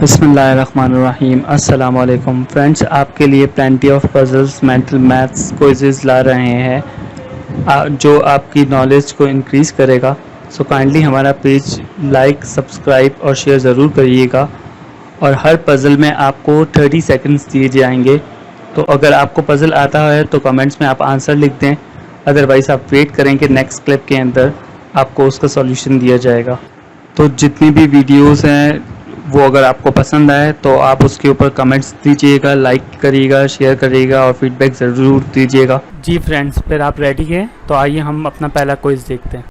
बिस्मिल्लाहिर्रहमानिर्रहीम। अस्सलाम वालेकुम फ्रेंड्स, आपके लिए plenty of puzzles mental maths quizzes ला रहे हैं जो आपकी नॉलेज को इंक्रीज़ करेगा। सो काइंडली हमारा पेज लाइक, सब्सक्राइब और शेयर ज़रूर करिएगा। और हर पज़ल में आपको 30 सेकंड्स दिए जाएंगे। तो अगर आपको पज़ल आता है तो कमेंट्स में आप आंसर लिख दें, अदरवाइज़ आप वेट करें कि नेक्स्ट क्लिप के अंदर आपको उसका सॉल्यूशन दिया जाएगा। तो जितनी भी वीडियोस हैं वो अगर आपको पसंद आए तो आप उसके ऊपर कमेंट्स दीजिएगा, लाइक करिएगा, शेयर करिएगा और फीडबैक ज़रूर दीजिएगा। जी फ्रेंड्स, फिर आप रेडी हैं तो आइए हम अपना पहला क्विज़ देखते हैं।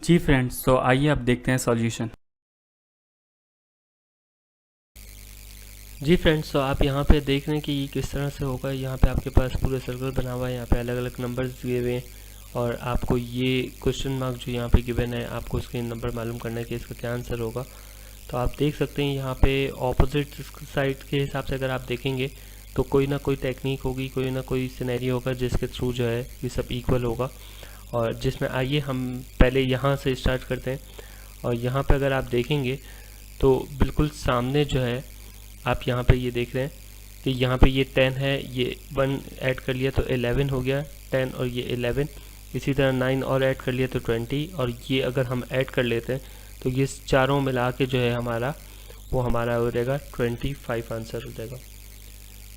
जी फ्रेंड्स, तो आइए अब देखते हैं सॉल्यूशन। जी फ्रेंड्स, तो आप यहाँ पे देख रहे हैं कि ये किस तरह से होगा। यहाँ पे आपके पास पूरे सर्कल बना हुआ है, यहाँ पे अलग अलग नंबर्स दिए हुए हैं और आपको ये क्वेश्चन मार्क जो यहाँ पे गिवन है, आपको इसके नंबर मालूम करना है कि इसका क्या आंसर होगा। तो आप देख सकते हैं यहाँ पे ऑपोजिट साइड के हिसाब से अगर आप देखेंगे तो कोई ना कोई टेक्निक होगी, कोई ना कोई सिनेरियो होगा जिसके थ्रू जो है ये सब इक्वल होगा। और जिसमें आइए हम पहले यहाँ से स्टार्ट करते हैं। और यहाँ पे अगर आप देखेंगे तो बिल्कुल सामने जो है आप यहाँ पे ये देख रहे हैं कि यहाँ पे ये 10 है, ये 1 ऐड कर लिया तो 11 हो गया 10, और ये 11। इसी तरह 9 और ऐड कर लिया तो 20, और ये अगर हम ऐड कर लेते हैं तो ये चारों मिला के जो है हमारा वो हमारा हो जाएगा 25 आंसर हो जाएगा।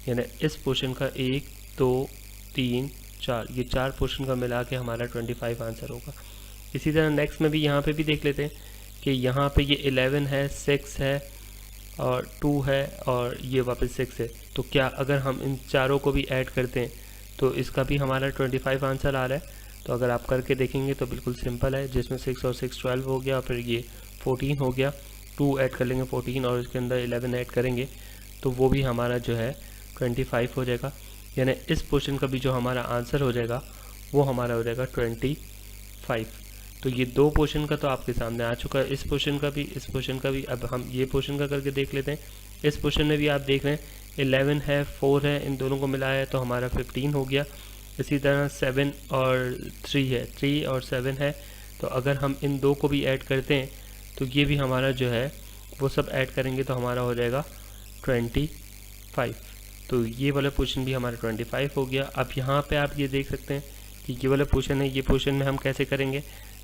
यानी इस पोर्शन का 1 2 3 4, ये 4 पोर्शन का मिला के हमारा 25 आंसर होगा। इसी तरह नेक्स्ट में भी यहाँ पे भी देख लेते हैं कि यहाँ पे ये 11 है, 6 है और 2 है और ये वापस 6 है। तो क्या अगर हम इन चारों को भी ऐड करते हैं तो इसका भी हमारा 25 आंसर आ रहा है। तो अगर आप करके देखेंगे तो बिल्कुल सिंपल है, जिसमें 6 और 6 12 हो गया, फिर ये 14 हो गया, 2 ऐड कर लेंगे 14 और इसके अंदर 11 ऐड करेंगे तो वो भी हमारा जो है 25 हो जाएगा। यानी इस पोर्शन का भी जो हमारा आंसर हो जाएगा वो हमारा हो जाएगा 25। तो ये दो पोर्शन का तो आपके सामने आ चुका है, इस पोर्शन का भी, इस पोर्शन का भी। अब हम ये पोर्शन का करके देख लेते हैं। इस पोर्शन में भी आप देख रहे हैं 11 है, 4 है, इन दोनों को मिलाया है तो हमारा 15 हो गया। इसी तरह 7 और 3 है, 3 और 7 है, तो अगर हम इन दो को भी ऐड करते हैं तो ये भी हमारा जो है वो सब ऐड करेंगे तो हमारा हो जाएगा 25। तो ये वाला पोर्शन भी हमारा 25 हो गया। अब यहाँ पे आप ये देख सकते हैं कि ये वाला पोर्शन है, ये पोर्शन में हम कैसे करेंगे,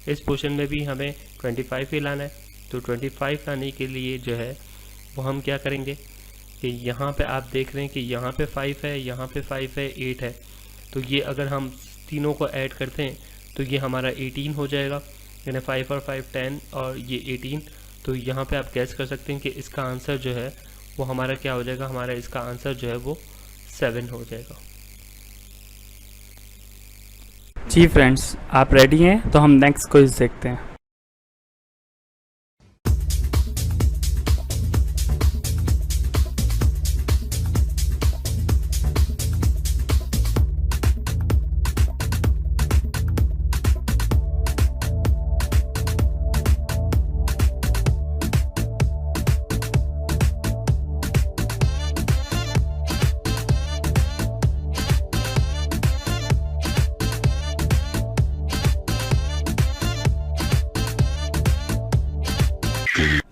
इस पोर्शन में भी हमें 25 ही लाना है। तो 25 लाने के लिए जो है वो हम क्या करेंगे कि यहाँ पे आप देख रहे हैं कि यहाँ पे 5 है, यहाँ पे 5 है, 8 है। तो ये अगर हम तीनों को ऐड करते हैं तो ये हमारा 18 हो जाएगा। यानी 5 और 5 10 और ये 18। तो यहाँ पे आप गैस कर सकते हैं कि इसका आंसर जो है वो हमारा क्या हो जाएगा, हमारा इसका आंसर जो है वो 7 हो जाएगा। जी फ्रेंड्स, आप रेडी हैं तो हम नेक्स्ट क्विज़ देखते हैं।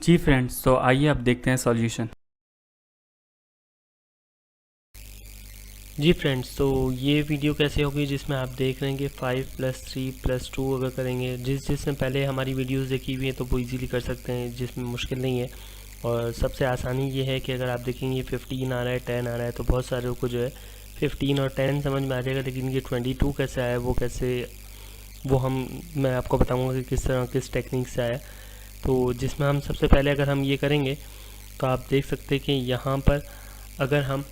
जी फ्रेंड्स, तो आइए अब देखते हैं सॉल्यूशन। जी फ्रेंड्स, तो ये वीडियो कैसे होगी जिसमें आप देख रहे हैं कि 5 + 3 + 2 अगर करेंगे, जिसने पहले हमारी वीडियोस देखी हुई है तो वो इजीली कर सकते हैं, जिसमें मुश्किल नहीं है। और सबसे आसानी ये है कि अगर आप देखेंगे 15 आ रहा है, 10 आ रहा है, तो बहुत सारे को जो है 15 और 10 समझ में आ जाएगा, लेकिन ये 22 कैसे आया वो कैसे, वो मैं आपको बताऊँगा कि किस तरह किस टेक्निक से आया। तो जिसमें हम सबसे पहले अगर हम ये करेंगे तो आप देख सकते हैं कि यहाँ पर अगर हम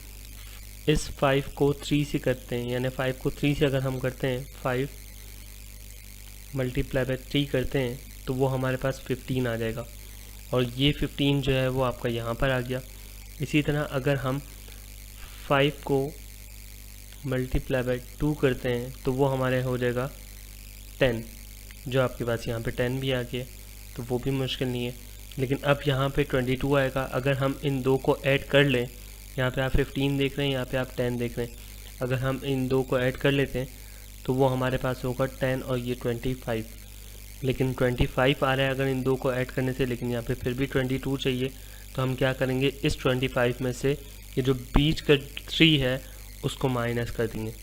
इस 5 को 3 से करते हैं, यानी 5 को 3 से अगर हम करते हैं, 5 × 3 करते हैं तो वो हमारे पास 15 आ जाएगा। और ये 15 जो है वो आपका यहाँ पर आ गया। इसी तरह अगर हम 5 को मल्टीप्लाई बाय 2 करते हैं तो वो हमारे हो जाएगा 10, जो आपके पास यहाँ पे 10 भी आ गया, तो वो भी मुश्किल नहीं है। लेकिन अब यहाँ पे 22 आएगा। अगर हम इन दो को ऐड कर लें, यहाँ पे आप 15 देख रहे हैं, यहाँ पे आप 10 देख रहे हैं, अगर हम इन दो को ऐड कर लेते हैं तो वो हमारे पास होगा 10 और ये 25। लेकिन 25 आ रहा है अगर इन दो को ऐड करने से, लेकिन यहाँ पे फिर भी 22 चाहिए। तो हम क्या करेंगे, इस 25 में से ये जो बीच का 3 है उसको माइनस कर देंगे।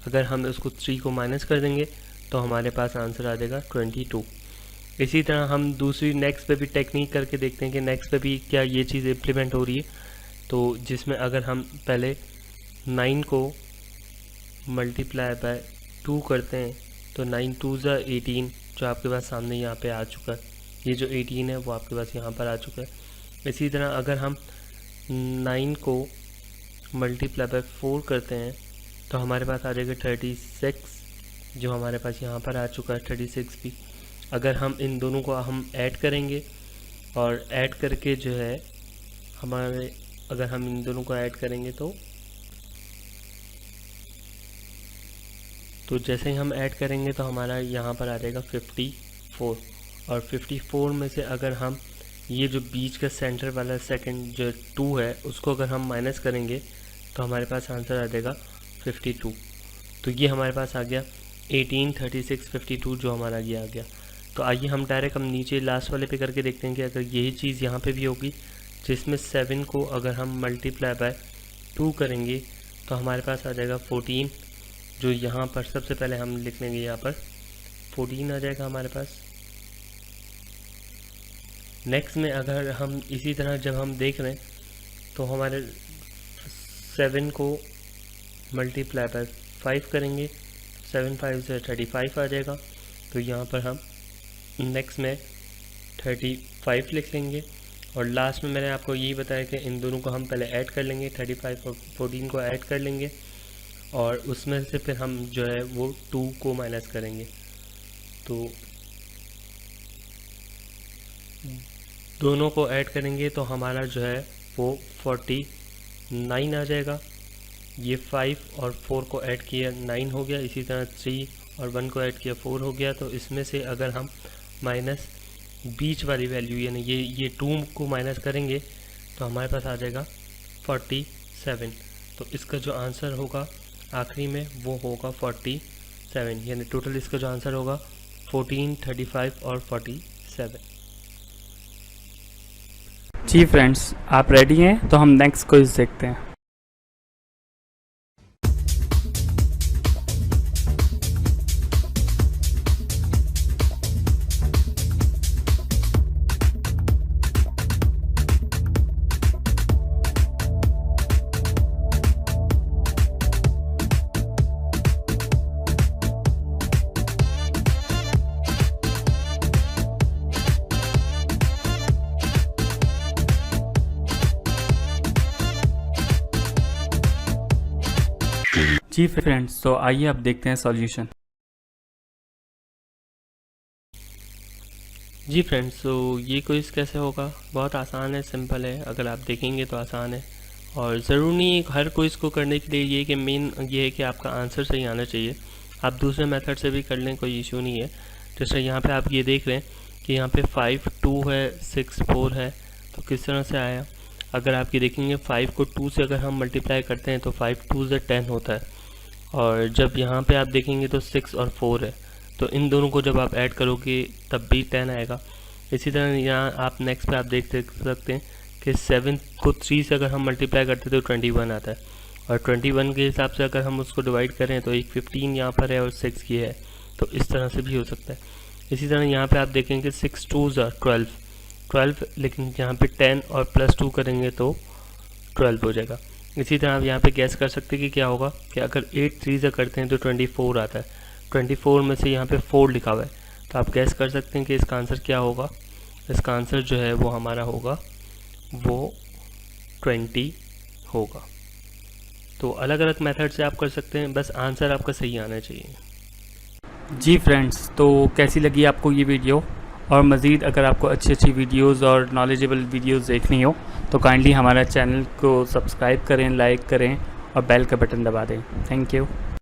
अगर हम उसको 3 को माइनस कर देंगे तो हमारे पास आंसर आ जाएगा 22। इसी तरह हम दूसरी नेक्स्ट पे भी टेक्निक करके देखते हैं कि नेक्स्ट पे भी क्या ये चीज़ इम्प्लीमेंट हो रही है। तो जिसमें अगर हम पहले 9 को मल्टीप्लाई बाय 2 करते हैं तो 9 2 ज़ा 18, जो आपके पास सामने यहाँ पे आ चुका है। ये जो 18 है वो आपके पास यहाँ पर आ चुका है। इसी तरह अगर हम 9 को मल्टीप्लाई बाय 4 करते हैं तो हमारे पास आ जाएगा 36, जो हमारे पास यहाँ पर आ चुका है 36 भी। अगर हम इन दोनों को हम ऐड करेंगे और ऐड करके जो है हमारे, अगर हम इन दोनों को ऐड करेंगे तो जैसे ही हम ऐड करेंगे तो हमारा यहाँ पर आ जाएगा 54। और 54 में से अगर हम ये जो बीच का सेंटर वाला सेकंड जो 2 है उसको अगर हम माइनस करेंगे तो हमारे पास आंसर आ जाएगा 52। तो ये हमारे पास आ गया 18, 36, 52 जो हमारा ये आ गया। तो आइए हम डायरेक्ट हम नीचे लास्ट वाले पे करके देखते हैं कि अगर यही चीज़ यहाँ पे भी होगी, जिसमें 7 को अगर हम मल्टीप्लाई बाय 2 करेंगे तो हमारे पास आ जाएगा 14, जो यहाँ पर सबसे पहले हम लिख लेंगे, यहाँ पर 14 आ जाएगा हमारे पास। नेक्स्ट में अगर हम इसी तरह जब हम देख रहे हैं तो हमारे 7 को मल्टीप्लाई बाय 5 करेंगे, 7 5 से 35 आ जाएगा। तो यहाँ पर हम नेक्स्ट में 35 लिख लेंगे। और लास्ट में मैंने आपको यही बताया कि इन दोनों को हम पहले ऐड कर लेंगे, 35 और 14 को ऐड कर लेंगे और उसमें से फिर हम जो है वो 2 को माइनस करेंगे। तो दोनों को ऐड करेंगे तो हमारा जो है वो 49 आ जाएगा। ये 5 और 4 को ऐड किया 9 हो गया। इसी तरह 3 और 1 को ऐड किया 4 हो गया। तो इसमें से अगर हम माइनस बीच वाली वैल्यू यानी ये 2 को माइनस करेंगे तो हमारे पास आ जाएगा 47। तो इसका जो आंसर होगा आखिरी में वो होगा 47, यानी टोटल इसका जो आंसर होगा 14, 35 और 47। जी फ्रेंड्स, आप रेडी हैं? तो हम नेक्स्ट क्विज देखते हैं। जी फ्रेंड्स, तो आइए अब देखते हैं सॉल्यूशन। जी फ्रेंड्स, तो ये क्विज़ कैसे होगा? बहुत आसान है, सिंपल है। अगर आप देखेंगे तो आसान है और ज़रूर नहीं हर क्विज़ को करने के लिए ये कि मेन ये है कि आपका आंसर सही आना चाहिए। आप दूसरे मेथड से भी कर लें, कोई इशू नहीं है। जैसे यहाँ पे आप ये देख रहे हैं कि यहाँ पे 5 2 है, 6 4 है, तो किस तरह से आया? अगर आप ये देखेंगे 5 को 2 से अगर हम मल्टीप्लाई करते हैं तो 5 2 से 10 होता है। और जब यहाँ पे आप देखेंगे तो 6 और 4 है, तो इन दोनों को जब आप ऐड करोगे तब भी 10 आएगा। इसी तरह यहाँ आप नेक्स्ट पे आप देख सकते हैं कि 7 को 3 से अगर हम मल्टीप्लाई करते हैं तो 21 आता है। और 21 के हिसाब से अगर हम उसको डिवाइड करें तो एक 15 यहाँ पर है और 6 ये है, तो इस तरह से भी हो सकता है। इसी तरह यहाँ पे आप देखेंगे 6 2 12, लेकिन यहाँ पे 10 और प्लस 2 करेंगे तो 12 हो जाएगा। इसी तरह आप यहाँ पे गैस कर सकते हैं कि क्या होगा कि अगर 8 3 से करते हैं तो 24 आता है। 24 में से यहाँ पे 4 लिखा हुआ है, तो आप गैस कर सकते हैं कि इसका आंसर क्या होगा। इसका आंसर जो है वो हमारा होगा वो 20 होगा। तो अलग अलग मेथड से आप कर सकते हैं, बस आंसर आपका सही आना चाहिए। जी फ्रेंड्स, तो कैसी लगी आपको ये वीडियो? और मज़ीद अगर आपको अच्छी अच्छी वीडियोस और नॉलेजेबल वीडियोस देखनी हो तो काइंडली हमारा चैनल को सब्सक्राइब करें, लाइक करें और बेल का बटन दबा दें। Thank you.